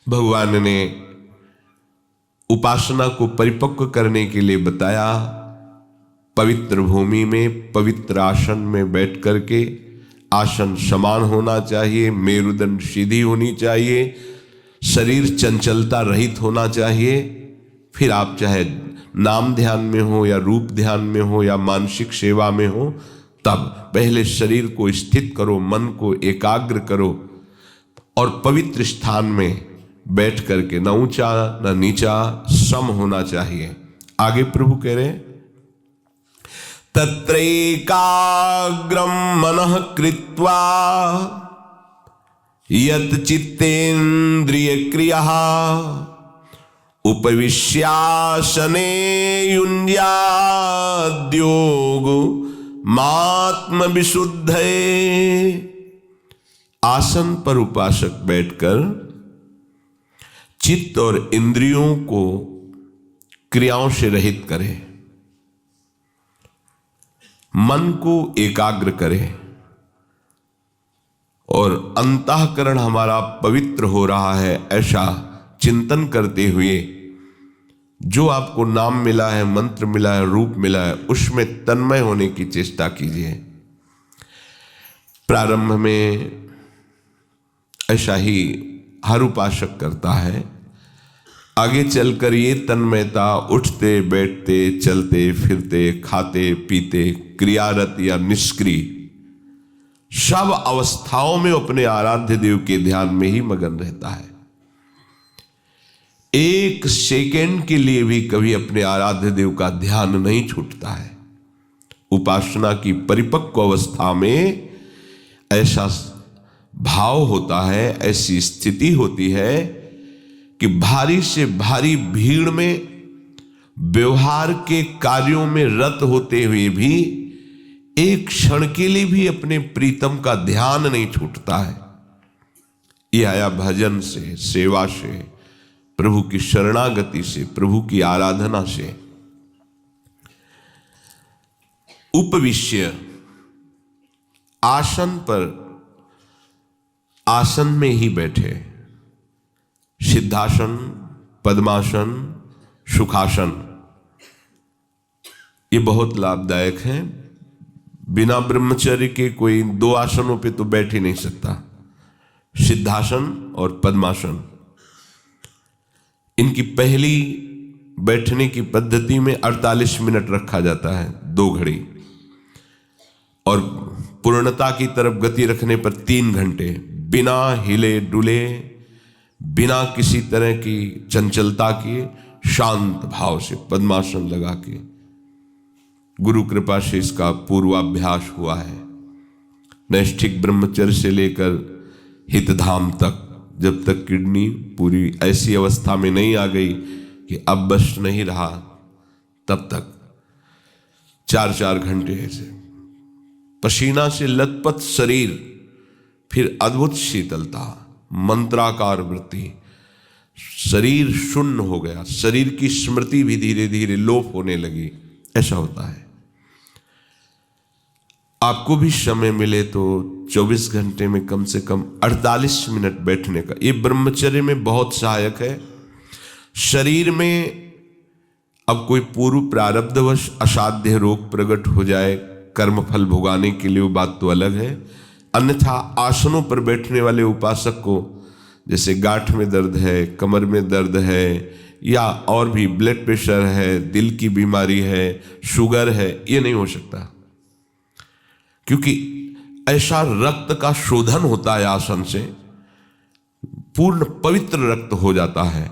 भगवान ने उपासना को परिपक्व करने के लिए बताया। पवित्र भूमि में पवित्र आसन में बैठ करके, आसन समान होना चाहिए, मेरुदंड सीधी होनी चाहिए, शरीर चंचलता रहित होना चाहिए। फिर आप चाहे नाम ध्यान में हो या रूप ध्यान में हो या मानसिक सेवा में हो, तब पहले शरीर को स्थित करो, मन को एकाग्र करो और पवित्र स्थान में बैठ करके न ऊंचा न नीचा सम होना चाहिए। आगे प्रभु कह रहे, तत्रैकाग्रम मनः कृत्वा यत् चित्तेन्द्रिय क्रिया उपविश्यासने युञ्ज्याद्योग मात्म विशुद्धये। आसन पर उपासक बैठकर चित्त और इंद्रियों को क्रियाओं से रहित करे, मन को एकाग्र करे और अंतःकरण हमारा पवित्र हो रहा है ऐसा चिंतन करते हुए जो आपको नाम मिला है, मंत्र मिला है, रूप मिला है, उसमें तन्मय होने की चेष्टा कीजिए। प्रारंभ में ऐसा ही हर उपासक करता है। आगे चलकर ये तन्मयता उठते बैठते चलते फिरते खाते पीते क्रियारत या निष्क्रिय सब अवस्थाओं में अपने आराध्य देव के ध्यान में ही मगन रहता है। एक सेकेंड के लिए भी कभी अपने आराध्य देव का ध्यान नहीं छूटता है। उपासना की परिपक्व अवस्था में ऐसा भाव होता है, ऐसी स्थिति होती है कि भारी से भारी भीड़ में व्यवहार के कार्यों में रत होते हुए भी एक क्षण के लिए भी अपने प्रीतम का ध्यान नहीं छूटता है। यह आया भजन से, सेवा से, प्रभु की शरणागति से, प्रभु की आराधना से। उपविश्य, आसन पर आसन में ही बैठे, सिद्धासन, पद्मासन, सुखासन, ये बहुत लाभदायक है। बिना ब्रह्मचर्य के कोई दो आसनों पे तो बैठ ही नहीं सकता। सिद्धासन और पद्मासन, इनकी पहली बैठने की पद्धति में 48 मिनट रखा जाता है, 2 घड़ी, और पूर्णता की तरफ गति रखने पर 3 घंटे, बिना हिले डुले, बिना किसी तरह की चंचलता के शांत भाव से पद्मासन लगा के गुरु कृपा से इसका पूर्वाभ्यास हुआ है। नैष्ठिक ब्रह्मचर्य से लेकर हितधाम तक, जब तक किडनी पूरी ऐसी अवस्था में नहीं आ गई कि अब बस नहीं रहा, तब तक 4-4 घंटे ऐसे पसीना से लथपथ शरीर, फिर अद्भुत शीतलता, मंत्राकार वृत्ति, शरीर शून्य हो गया, शरीर की स्मृति भी धीरे धीरे लोप होने लगी। ऐसा होता है। आपको भी समय मिले तो 24 घंटे में कम से कम 48 मिनट बैठने का, ये ब्रह्मचर्य में बहुत सहायक है। शरीर में अब कोई पूर्व प्रारब्धवश असाध्य रोग प्रकट हो जाए कर्मफल भुगाने के लिए, वो बात तो अलग है। अन्यथा आसनों पर बैठने वाले उपासक को जैसे गांठ में दर्द है, कमर में दर्द है, या और भी ब्लड प्रेशर है, दिल की बीमारी है, शुगर है, ये नहीं हो सकता, क्योंकि ऐसा रक्त का शोधन होता है आसन से, पूर्ण पवित्र रक्त हो जाता है।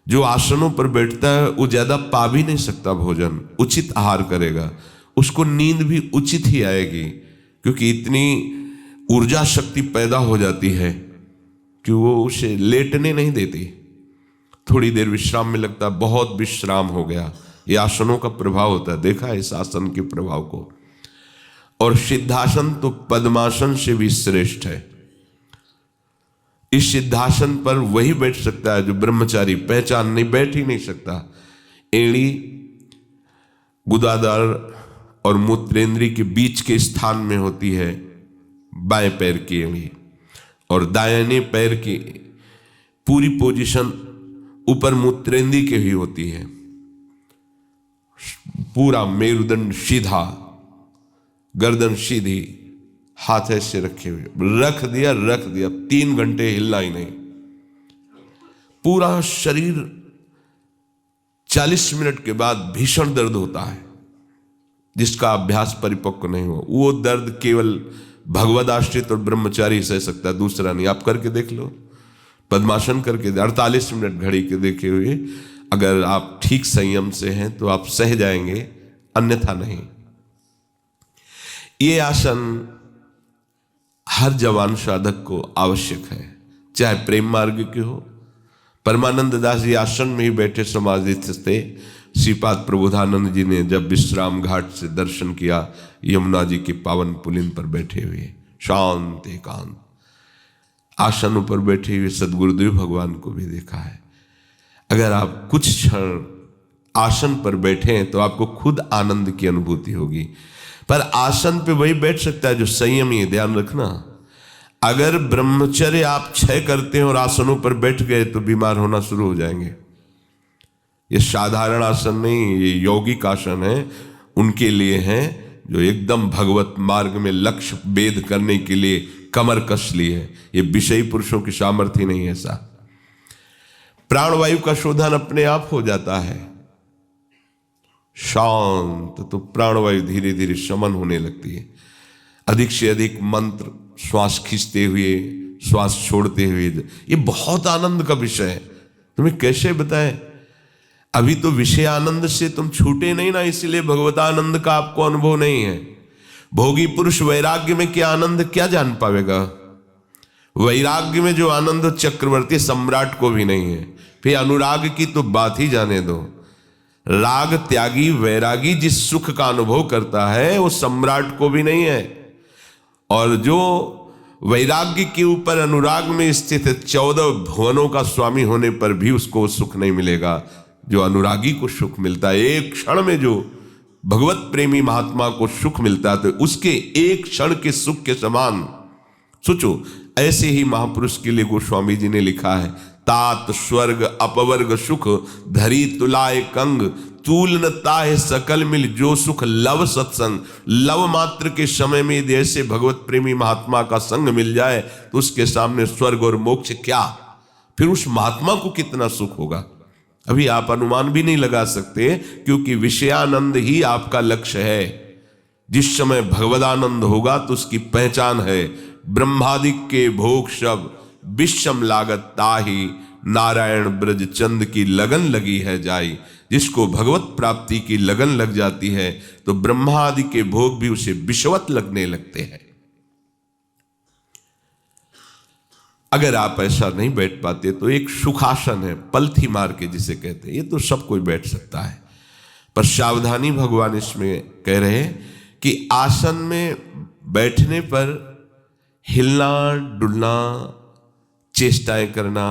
जो आसनों पर बैठता है वो ज्यादा पा भी नहीं सकता भोजन, उचित आहार करेगा, उसको नींद भी उचित ही आएगी, क्योंकि इतनी ऊर्जा शक्ति पैदा हो जाती है कि वो उसे लेटने नहीं देती। थोड़ी देर विश्राम में लगता, बहुत विश्राम हो गया, ये आसनों का प्रभाव होता है। देखा है इस आसन के प्रभाव को। और सिद्धासन तो पद्मासन से भी श्रेष्ठ है। इस सिद्धासन पर वही बैठ सकता है जो ब्रह्मचारी, पहचान नहीं, बैठ ही नहीं सकता। एड़ी, गुदादार और मूत्रेंद्री के बीच के स्थान में होती है बाएं पैर की एड़ी, और दाहिने पैर की पूरी पोजीशन ऊपर मूत्रेंदी के भी होती है, पूरा मेरुदंड सीधा, गर्दन सीधी, हाथ ऐसे रखे हुए, रख दिया 3 घंटे हिलना ही नहीं। पूरा शरीर 40 मिनट के बाद भीषण दर्द होता है, जिसका अभ्यास परिपक्व नहीं हो। वो दर्द केवल भगवद आश्रित और ब्रह्मचारी सह सकता है, दूसरा नहीं। आप करके देख लो, पद्मासन करके 48 मिनट घड़ी के देखे हुए, अगर आप ठीक संयम से हैं तो आप सह जाएंगे, अन्यथा नहीं। ये आसन हर जवान साधक को आवश्यक है, चाहे प्रेम मार्ग के हो। परमानंद दास जी आश्रम में ही बैठे समाधिस्थ थे। श्रीपाद प्रबोधानंद जी ने जब विश्राम घाट से दर्शन किया, यमुना जी के पावन पुलिन पर बैठे हुए शांत एकांत आसन पर बैठे हुए सदगुरुदेव भगवान को भी देखा है। अगर आप कुछ क्षण आसन पर बैठे हैं तो आपको खुद आनंद की अनुभूति होगी। पर आसन पे वही बैठ सकता है जो संयमी है, ध्यान रखना। अगर ब्रह्मचर्य आप क्षय करते हैं और आसनों पर बैठ गए तो बीमार होना शुरू हो जाएंगे। ये साधारण आसन नहीं, ये यौगिक आसन है, उनके लिए है जो एकदम भगवत मार्ग में लक्ष्य भेद करने के लिए कमर कस ली है। ये विषयी पुरुषों की सामर्थ्य नहीं है ऐसा। प्राणवायु का शोधन अपने आप हो जाता है शांत, तो प्राणवायु धीरे धीरे शमन होने लगती है। अधिक से अधिक मंत्र श्वास खींचते हुए, श्वास छोड़ते हुए, ये बहुत आनंद का विषय है। तुम्हें कैसे बताएं, अभी तो विषय आनंद से तुम छूटे नहीं ना, इसलिए भगवतानंद का आपको अनुभव नहीं है। भोगी पुरुष वैराग्य में क्या आनंद क्या जान पावेगा? वैराग्य में जो आनंद चक्रवर्ती सम्राट को भी नहीं है। फिर अनुराग की तो बात ही जाने दो। राग त्यागी वैरागी जिस सुख का अनुभव करता है वो सम्राट को भी नहीं है। और जो वैराग्य के ऊपर अनुराग में स्थित 14 भुवनों का स्वामी होने पर भी उसको सुख नहीं मिलेगा जो अनुरागी को सुख मिलता है। एक क्षण में जो भगवत प्रेमी महात्मा को सुख मिलता है तो उसके एक क्षण के सुख के समान सोचो। ऐसे ही महापुरुष के लिए गोस्वामी जी ने लिखा है, तात स्वर्ग अपवर्ग सुख धरी तुलाए कंग, तूल न ताहे सकल मिल जो सुख लव सत्संग। लव मात्र के समय में यदि ऐसे भगवत प्रेमी महात्मा का संग मिल जाए तो उसके सामने स्वर्ग और मोक्ष क्या, फिर उस महात्मा को कितना सुख होगा अभी आप अनुमान भी नहीं लगा सकते, क्योंकि विषयानंद ही आपका लक्ष्य है। जिस समय भगवदानंद होगा तो उसकी पहचान है, ब्रह्मादिक के भोग सब विषम लागत ताही, नारायण ब्रज चंद की लगन लगी है जाई। जिसको भगवत प्राप्ति की लगन लग जाती है तो ब्रह्मा आदि के भोग भी उसे विषवत लगने लगते हैं। अगर आप ऐसा नहीं बैठ पाते तो एक सुखासन है, पलथी मार के जिसे कहते हैं, ये तो सब कोई बैठ सकता है। पर सावधानी भगवान इसमें कह रहे हैं कि आसन में बैठने पर हिलना डुलना चेष्टाएं करना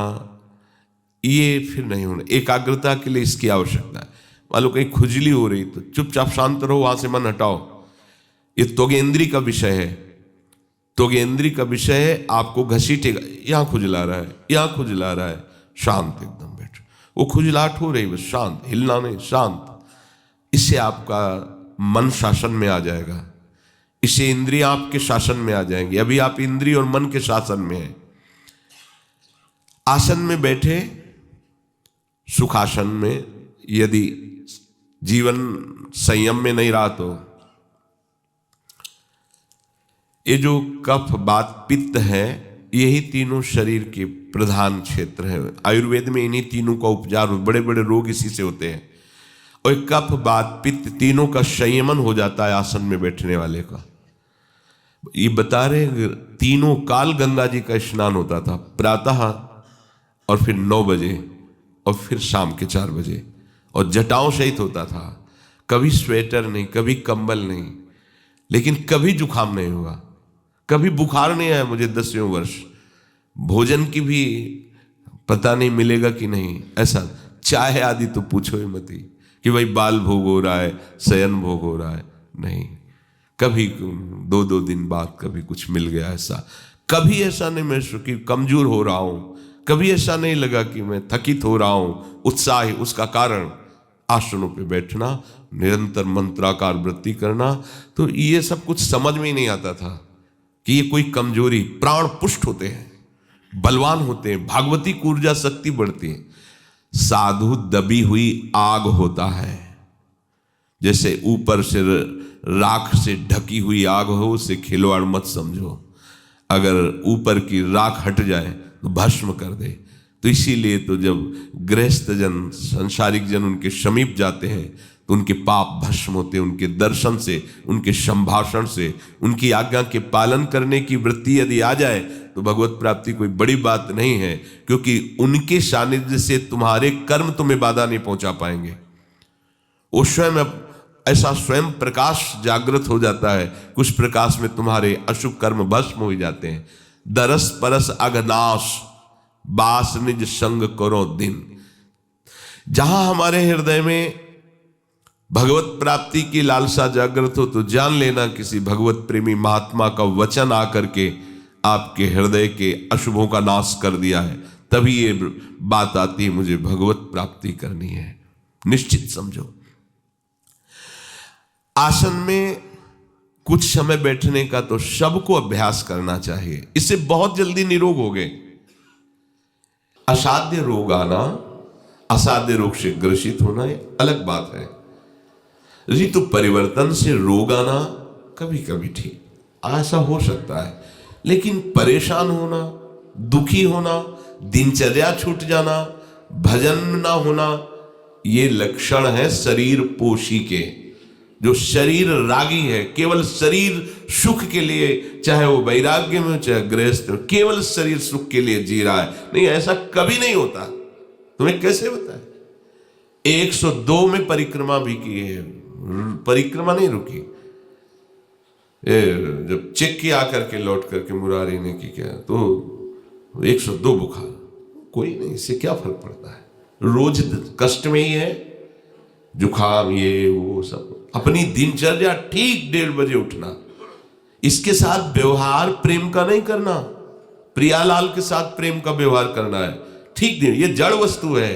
ये फिर नहीं होना। एकाग्रता के लिए इसकी आवश्यकता है। मान लो कहीं खुजली हो रही तो चुपचाप शांत रहो, वहां से मन हटाओ। ये त्वगेंद्री का विषय है, त्वगेंद्री का विषय है। आपको घसीटेगा, यहां खुजला रहा है, यहां खुजला रहा है, शांत एकदम बैठो। वो खुजलाहट हो रही बस शांत, हिलना नहीं, शांत। इससे आपका मन शासन में आ जाएगा, इससे इंद्रियां आपके शासन में आ जाएंगी। अभी आप इंद्रिय और मन के शासन में हैं। आसन में बैठे सुखासन में यदि जीवन संयम में नहीं रहा तो ये जो कफ वात पित्त है, यही तीनों शरीर के प्रधान क्षेत्र हैं। आयुर्वेद में इन्हीं तीनों का उपचार, बड़े बड़े रोग इसी से होते हैं। और कफ वात पित्त तीनों का संयमन हो जाता है आसन में बैठने वाले का। ये बता रहे तीनों काल गंगा जी का स्नान होता था, प्रातः और फिर 9 बजे और फिर शाम के 4 बजे, और जटाओं सहित होता था। कभी स्वेटर नहीं, कभी कंबल नहीं, लेकिन कभी जुकाम नहीं हुआ, कभी बुखार नहीं आया मुझे 10वें वर्ष। भोजन की भी पता नहीं मिलेगा कि नहीं, ऐसा चाय आदि तो पूछो ही मत ही कि भाई बाल भोग हो रहा है, शयन भोग हो रहा है, नहीं। कभी 2-2 दिन बाद कभी कुछ मिल गया, ऐसा कभी ऐसा नहीं महसूस कि कमजोर हो रहा हूं, कभी ऐसा नहीं लगा कि मैं थकित हो रहा हूं। उत्साह, उसका कारण आसनों पे बैठना, निरंतर मंत्राकार वृत्ति करना। तो ये सब कुछ समझ में ही नहीं आता था कि ये कोई कमजोरी, प्राण पुष्ट होते हैं, बलवान होते हैं, भागवती की ऊर्जा शक्ति बढ़ती है। साधु दबी हुई आग होता है, जैसे ऊपर से राख से ढकी हुई आग हो, उसे खिलवाड़ मत समझो। अगर ऊपर की राख हट जाए तो भस्म कर दे। तो इसीलिए तो जब गृहस्थ जन, संसारिक जन उनके समीप जाते हैं तो उनके पाप भस्म होते हैं। उनके दर्शन से, उनके संभाषण से, उनकी आज्ञा के पालन करने की वृत्ति यदि आ जाए तो भगवत प्राप्ति कोई बड़ी बात नहीं है, क्योंकि उनके सानिध्य से तुम्हारे कर्म तुम्हें बाधा नहीं पहुंचा पाएंगे। वो स्वयं ऐसा स्वयं प्रकाश जागृत हो जाता है, कुछ प्रकाश में तुम्हारे अशुभ कर्म भस्म हो जाते हैं। दरस परस अघनाश, बास निज संग करो दिन। जहां हमारे हृदय में भगवत प्राप्ति की लालसा जागृत हो तो जान लेना किसी भगवत प्रेमी महात्मा का वचन आकर के आपके हृदय के अशुभों का नाश कर दिया है। तभी ये बात आती है, मुझे भगवत प्राप्ति करनी है। निश्चित समझो। आसन में कुछ समय बैठने का तो सबको अभ्यास करना चाहिए, इससे बहुत जल्दी निरोग हो गए। असाध्य रोग आना, असाध्य रोग से ग्रसित होना ये अलग बात है। ऋतु परिवर्तन से रोग आना कभी कभी ठीक, ऐसा हो सकता है, लेकिन परेशान होना, दुखी होना, दिनचर्या छूट जाना, भजन ना होना, ये लक्षण है शरीर पोषी के। जो शरीर रागी है, केवल शरीर सुख के लिए, चाहे वो वैराग्य में चाहे गृहस्थ में, केवल शरीर सुख के लिए जी रहा है। नहीं, ऐसा कभी नहीं होता। तुम्हें कैसे होता है? 102 में परिक्रमा भी की है, परिक्रमा नहीं रुकी। जब चेक किया करके लौट करके मुरारी ने की क्या, तो 102 बुखार, कोई नहीं, इससे क्या फर्क पड़ता है? रोज कष्ट में ही है, जुखाम ये वो सब। अपनी दिनचर्या ठीक 1:30 बजे उठना, इसके साथ व्यवहार प्रेम का नहीं करना, प्रियालाल के साथ प्रेम का व्यवहार करना है। ठीक नहीं, ये जड़ वस्तु है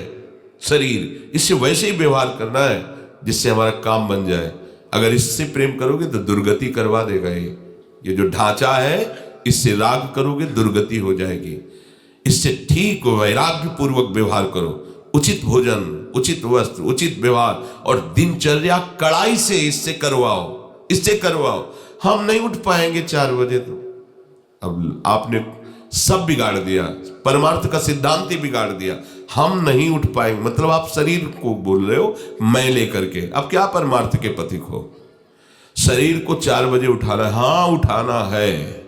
शरीर, इससे वैसे ही व्यवहार करना है जिससे हमारा काम बन जाए। अगर इससे प्रेम करोगे तो दुर्गति करवा देगा। ये जो ढांचा है, इससे राग करोगे दुर्गति हो जाएगी। इससे ठीक वैराग्य पूर्वक व्यवहार करो, उचित भोजन, उचित वस्त्र, उचित व्यवहार और दिनचर्या कड़ाई से इससे करवाओ। हम नहीं उठ पाएंगे 4 बजे, तो अब आपने सब बिगाड़ दिया, परमार्थ का सिद्धांत ही बिगाड़ दिया। हम नहीं उठ पाएंगे मतलब आप शरीर को बोल रहे हो मैं लेकर के, अब क्या परमार्थ के पथिक हो? शरीर को 4 बजे उठाना है, हाँ उठाना है।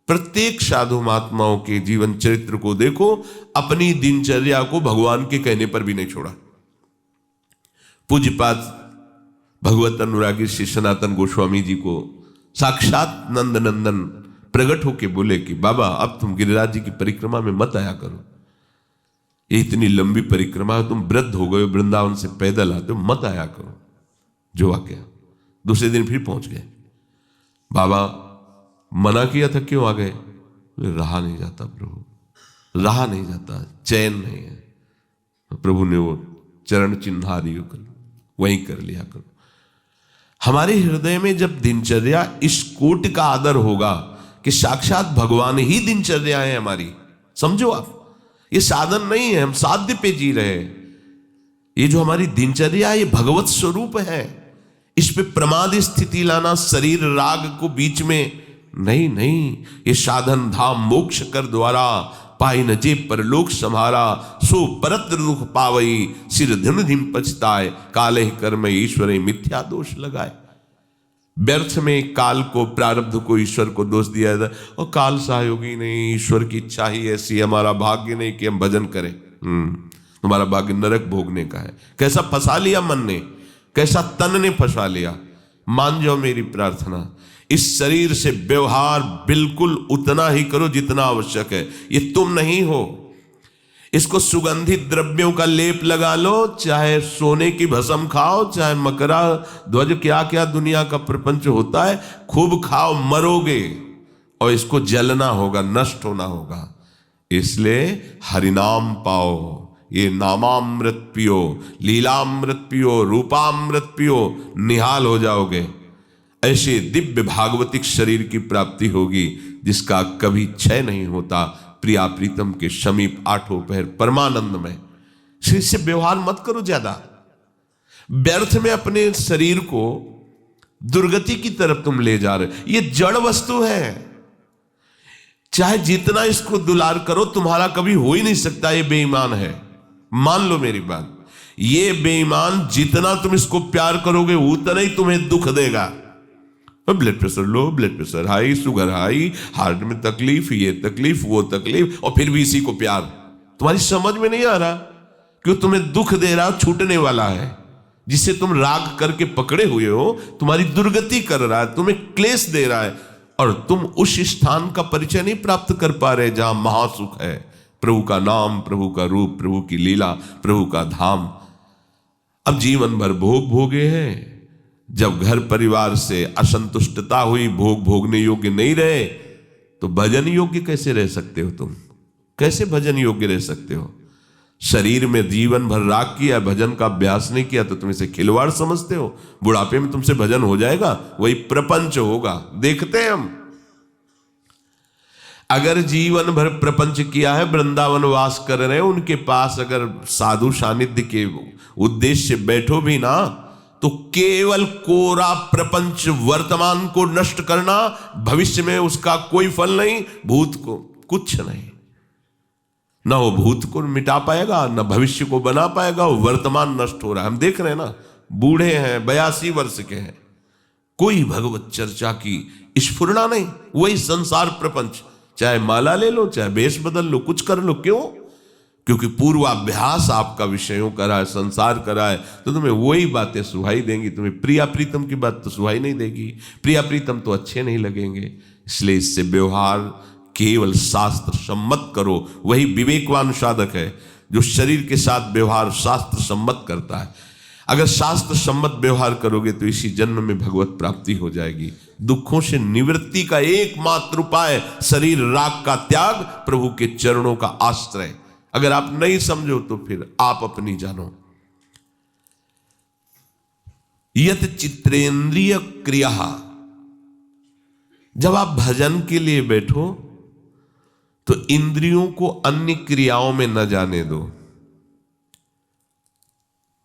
प्रत्येक साधु महात्माओं के जीवन चरित्र को देखो, अपनी दिनचर्या को भगवान के कहने पर भी नहीं छोड़ा। पूज्यपाद भगवत अनुरागी श्री सनातन गोस्वामी जी को साक्षात नंद नंदन प्रकट होके बोले कि बाबा अब तुम गिरिराज जी की परिक्रमा में मत आया करो, ये इतनी लंबी परिक्रमा है, तुम वृद्ध हो गए, वृंदावन से पैदल आते हो, मत आया करो। जो वाक्य, दूसरे दिन फिर पहुंच गए। बाबा मना किया था, क्यों आ गए? रहा नहीं जाता प्रभु, रहा नहीं जाता, चैन नहीं है। प्रभु ने वो चरण चिन्हारी वहीं कर लिया करो। हमारे हृदय में जब दिनचर्या इस कोटि का आदर होगा कि साक्षात भगवान ही दिनचर्या है हमारी, समझो आप, ये साधन नहीं है, हम साध्य पे जी रहे हैं। ये जो हमारी दिनचर्या है, ये भगवत स्वरूप है। इस पे प्रमाद स्थिति लाना, शरीर राग को बीच में नहीं, ये साधन धाम मोक्ष कर द्वारा पाई न जे परलोक सम्हारा, सो परत दुख पावई, सिर धिम धिम पछताए, काले कर्म ईश्वर मिथ्या दोष लगाए। व्यर्थ में काल को, प्रारब्ध को, ईश्वर को दोष दिया जाता, और काल सहयोगी नहीं, ईश्वर की इच्छा ही ऐसी, हमारा भाग्य नहीं कि हम भजन करें। तुम्हारा भाग्य नरक भोगने का है। कैसा फंसा लिया मन ने, कैसा तन ने फंसा लिया। मान जाओ मेरी प्रार्थना, इस शरीर से व्यवहार बिल्कुल उतना ही करो जितना आवश्यक है। ये तुम नहीं हो। इसको सुगंधित द्रव्यों का लेप लगा लो, चाहे सोने की भस्म खाओ, चाहे मकरा ध्वज, क्या क्या दुनिया का प्रपंच होता है, खूब खाओ, मरोगे और इसको जलना होगा, नष्ट होना होगा। इसलिए हरिनाम पाओ, ये नामामृत पियो, लीलामृत पियो, रूपामृत पियो, निहाल हो जाओगे। ऐसे दिव्य भागवतिक शरीर की प्राप्ति होगी जिसका कभी क्षय नहीं होता। प्रिया प्रीतम के समीप आठों पहर परमानंद में। इससे व्यवहार मत करो ज्यादा, व्यर्थ में अपने शरीर को दुर्गति की तरफ तुम ले जा रहे। ये जड़ वस्तु है, चाहे जितना इसको दुलार करो तुम्हारा कभी हो ही नहीं सकता। ये बेईमान है, मान लो मेरी बात। ये बेईमान जितना तुम इसको प्यार करोगे उतना ही तुम्हें दुख देगा। Blood pressure low, blood pressure high, sugar high, heart में तकलीफ, ये तकलीफ, वो तकलीफ, और फिर भी इसी को प्यार। तुम्हारी समझ में नहीं आ रहा क्यों तुम्हें दुख दे रहा, छूटने वाला है। जिसे तुम राग करके पकड़े हुए हो तुम्हारी दुर्गति कर रहा है, तुम्हें क्लेश दे रहा है, और तुम उस स्थान का परिचय नहीं प्राप्त कर पा रहे जहां महासुख है। प्रभु का नाम, प्रभु का रूप, प्रभु की लीला, प्रभु का धाम। अब जीवन भर भोग भोगे हैं। जब घर परिवार से असंतुष्टता हुई, भोग भोगने योग्य नहीं रहे, तो भजन योग्य कैसे रह सकते हो तुम? कैसे भजन योग्य रह सकते हो? शरीर में जीवन भर राग किया, भजन का अभ्यास नहीं किया, तो तुम इसे खिलवाड़ समझते हो। बुढ़ापे में तुमसे भजन हो जाएगा, वही प्रपंच होगा। देखते हैं हम, अगर जीवन भर प्रपंच किया है, वृंदावन वास कर रहे हैं, उनके पास अगर साधु सानिध्य के उद्देश्य बैठो भी ना, तो केवल कोरा प्रपंच, वर्तमान को नष्ट करना, भविष्य में उसका कोई फल नहीं, भूत को कुछ नहीं। ना वो भूत को मिटा पाएगा, ना भविष्य को बना पाएगा। वो वर्तमान नष्ट हो रहा है, हम देख रहे हैं ना। बूढ़े हैं, 82 वर्ष के हैं, कोई भगवत चर्चा की स्फुरना नहीं। वही संसार प्रपंच, चाहे माला ले लो, चाहे वेश बदल लो, कुछ कर लो। क्यों? क्योंकि पूर्वाभ्यास आपका विषयों करा है, संसार करा है, तो तुम्हें वही बातें सुहाई देंगी। तुम्हें प्रिया प्रीतम की बात तो सुहाई नहीं देगी, प्रिया प्रीतम तो अच्छे नहीं लगेंगे। इसलिए इससे व्यवहार केवल शास्त्र सम्मत करो। वही विवेकवान साधक है जो शरीर के साथ व्यवहार शास्त्र सम्मत करता है। अगर शास्त्र सम्मत व्यवहार करोगे तो इसी जन्म में भगवत प्राप्ति हो जाएगी। दुखों से निवृत्ति का एकमात्र उपाय शरीर राग का त्याग, प्रभु के चरणों का आश्रय। अगर आप नहीं समझो तो फिर आप अपनी जानो। यत चित्रेंद्रिय क्रिया, जब आप भजन के लिए बैठो तो इंद्रियों को अन्य क्रियाओं में न जाने दो।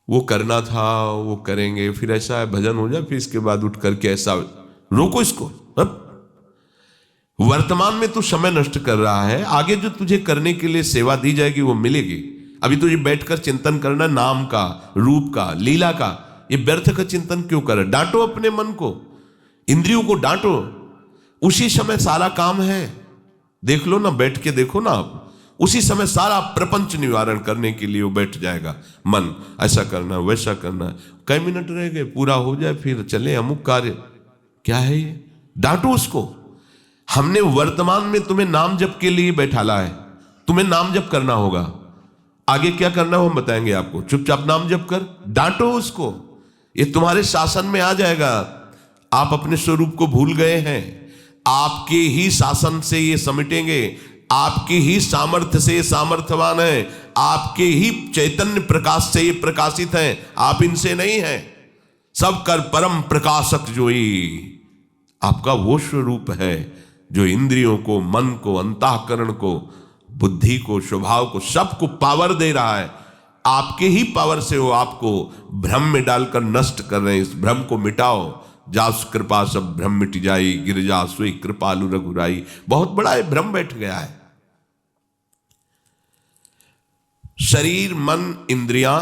वो करना था वो करेंगे, फिर ऐसा है भजन हो जाए, फिर इसके बाद उठ करके ऐसा, रोको इसको। अब वर्तमान में तू समय नष्ट कर रहा है, आगे जो तुझे करने के लिए सेवा दी जाएगी वो मिलेगी। अभी तुझे बैठकर चिंतन करना नाम का, रूप का, लीला का, ये व्यर्थ का चिंतन क्यों कर? डांटो अपने मन को, इंद्रियों को डांटो। उसी समय सारा काम है, देख लो ना, बैठ के देखो ना आप। उसी समय सारा प्रपंच निवारण करने के लिए वो बैठ जाएगा मन। ऐसा करना, वैसा करना, कई मिनट रह गए, पूरा हो जाए, फिर चले अमुक कार्य। क्या है ये? डांटो उसको। हमने वर्तमान में तुम्हें नाम जप के लिए बैठाला है, तुम्हें नाम जप करना होगा। आगे क्या करना हो हम बताएंगे आपको। चुपचाप नाम जप कर, डांटो उसको, ये तुम्हारे शासन में आ जाएगा। आप अपने स्वरूप को भूल गए हैं, आपके ही शासन से ये समेटेंगे, आपके ही सामर्थ्य से ये सामर्थ्यवान है, आपके ही चैतन्य प्रकाश से ये प्रकाशित हैं, आप इनसे नहीं हैं। सब कर परम प्रकाशक जोई, आपका वो स्वरूप है जो इंद्रियों को, मन को, अंतःकरण को, बुद्धि को, स्वभाव को, सबको पावर दे रहा है। आपके ही पावर से वो आपको भ्रम में डालकर नष्ट कर रहे हैं। इस भ्रम को मिटाओ। जास कृपा सब भ्रम मिट जाई, गिरजा सोई कृपालु रघुराई। बहुत बड़ा है भ्रम बैठ गया है। शरीर, मन, इंद्रियां,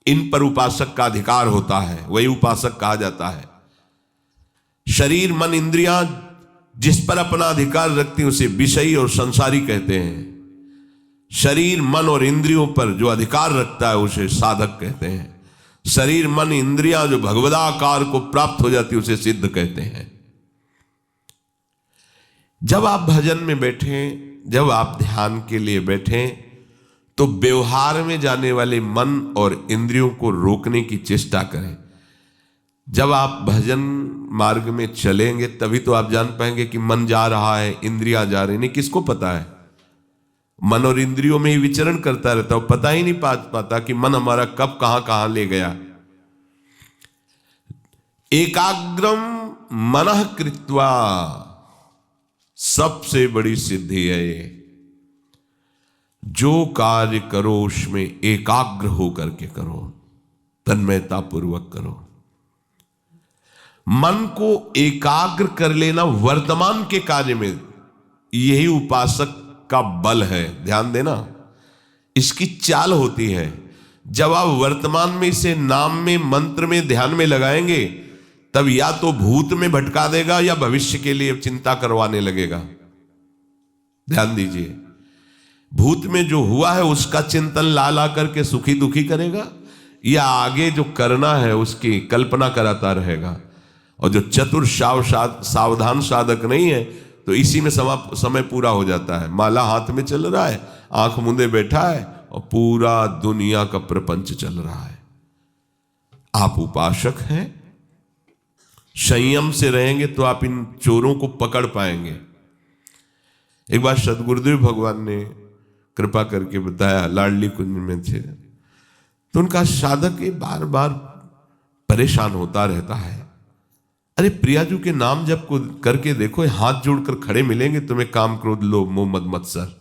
इन पर उपासक का अधिकार होता है, वही उपासक कहा जाता है। शरीर, मन, इंद्रियां जिस पर अपना अधिकार रखती हैं उसे विषयी और संसारी कहते हैं। शरीर, मन और इंद्रियों पर जो अधिकार रखता है उसे साधक कहते हैं। शरीर, मन, इंद्रियां जो भगवदाकार को प्राप्त हो जाती है उसे सिद्ध कहते हैं। जब आप भजन में बैठें, जब आप ध्यान के लिए बैठें, तो व्यवहार में जाने वाले मन और इंद्रियों को रोकने की चेष्टा करें। जब आप भजन मार्ग में चलेंगे तभी तो आप जान पाएंगे कि मन जा रहा है, इंद्रियां जा रही। नहीं, किसको पता है? मन और इंद्रियों में ही विचरण करता रहता है, पता ही नहीं पाता कि मन हमारा कब कहां ले गया। एकाग्रम मनः कृत्वा, सबसे बड़ी सिद्धि है ये। जो कार्य करो उसमें एकाग्र होकर के करो, तन्मयता पूर्वक करो। मन को एकाग्र कर लेना वर्तमान के कार्य में, यही उपासक का बल है। ध्यान देना, इसकी चाल होती है। जब आप वर्तमान में इसे नाम में, मंत्र में, ध्यान में लगाएंगे, तब या तो भूत में भटका देगा या भविष्य के लिए चिंता करवाने लगेगा। ध्यान दीजिए, भूत में जो हुआ है उसका चिंतन ला ला करके सुखी दुखी करेगा, या आगे जो करना है उसकी कल्पना कराता रहेगा। और जो चतुर सावधान साधक नहीं है तो इसी में समय पूरा हो जाता है। माला हाथ में चल रहा है, आंख मूंदे बैठा है और पूरा दुनिया का प्रपंच चल रहा है। आप उपासक हैं, संयम से रहेंगे तो आप इन चोरों को पकड़ पाएंगे। एक बार सदगुरुदेव भगवान ने कृपा करके बताया, लाडली कुंज में थे तो उनका साधक ये बार बार परेशान होता रहता है। अरे प्रियाजू के नाम जप को करके देखो, हाथ जोड़कर खड़े मिलेंगे तुम्हें, काम क्रोध लोभ मोह मद मत्सर,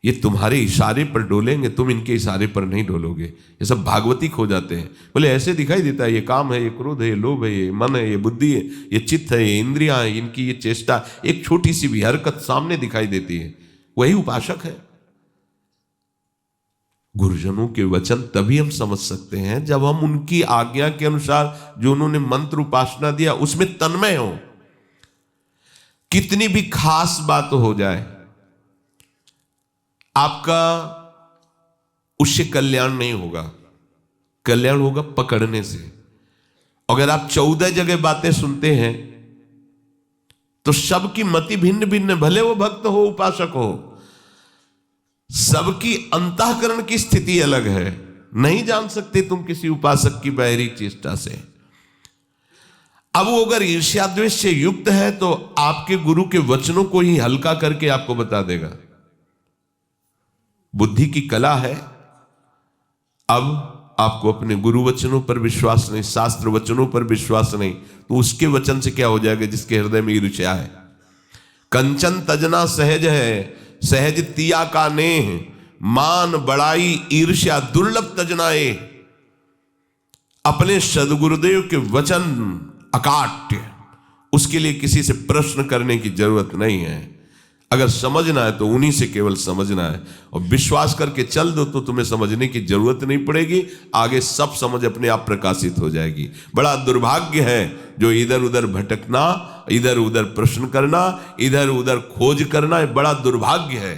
ये तुम्हारे इशारे पर डोलेंगे, तुम इनके इशारे पर नहीं डोलोगे। ये सब भागवतिक हो जाते हैं। बोले ऐसे दिखाई देता है, ये काम है, ये क्रोध है, ये लोभ है, ये मन है, ये बुद्धि है, ये चित्त है, ये इंद्रियां है, इनकी ये चेष्टा, एक छोटी सी भी हरकत सामने दिखाई देती है। वही उपासक है। गुरुजनों के वचन तभी हम समझ सकते हैं जब हम उनकी आज्ञा के अनुसार जो उन्होंने मंत्र उपासना दिया उसमें तन्मय हो। कितनी भी खास बात हो जाए, आपका उससे कल्याण नहीं होगा। कल्याण होगा पकड़ने से। अगर आप 14 जगह बातें सुनते हैं तो सबकी मति भिन्न भिन्न, भले वो भक्त हो उपासक हो, सबकी अंतःकरण की स्थिति अलग है। नहीं जान सकते तुम किसी उपासक की बाहरी चेष्टा से। अब वो अगर ईर्ष्या द्वेष से युक्त है तो आपके गुरु के वचनों को ही हल्का करके आपको बता देगा। बुद्धि की कला है। अब आपको अपने गुरु वचनों पर विश्वास नहीं, शास्त्र वचनों पर विश्वास नहीं, तो उसके वचन से क्या हो जाएगा जिसके हृदय में ईर्ष्या है। कंचन तजना सहज है, सहज तिया का नेह, मान बड़ाई ईर्ष्या दुर्लभ तजनाए। अपने सदगुरुदेव के वचन अकाट्य, उसके लिए किसी से प्रश्न करने की जरूरत नहीं है। अगर समझना है तो उन्हीं से केवल समझना है, और विश्वास करके चल दो तो तुम्हें समझने की जरूरत नहीं पड़ेगी। आगे सब समझ अपने आप प्रकाशित हो जाएगी। बड़ा दुर्भाग्य है जो इधर उधर भटकना, इधर उधर प्रश्न करना, इधर उधर खोज करना, बड़ा दुर्भाग्य है।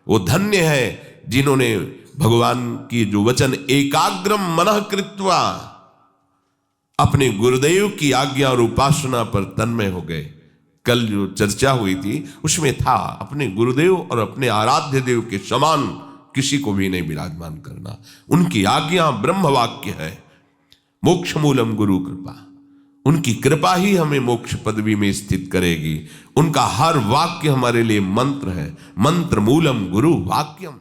वो धन्य है जिन्होंने भगवान की जो वचन एकाग्रम मनः कृत्वा, अपने गुरुदेव की आज्ञा और उपासना पर तन्मय हो गए। कल जो चर्चा हुई थी उसमें था अपने गुरुदेव और अपने आराध्य देव के समान किसी को भी नहीं विराजमान करना। उनकी आज्ञा ब्रह्म वाक्य है। मोक्ष मूलम गुरु कृपा, उनकी कृपा ही हमें मोक्ष पदवी में स्थित करेगी। उनका हर वाक्य हमारे लिए मंत्र है। मंत्र मूलम गुरु वाक्यम।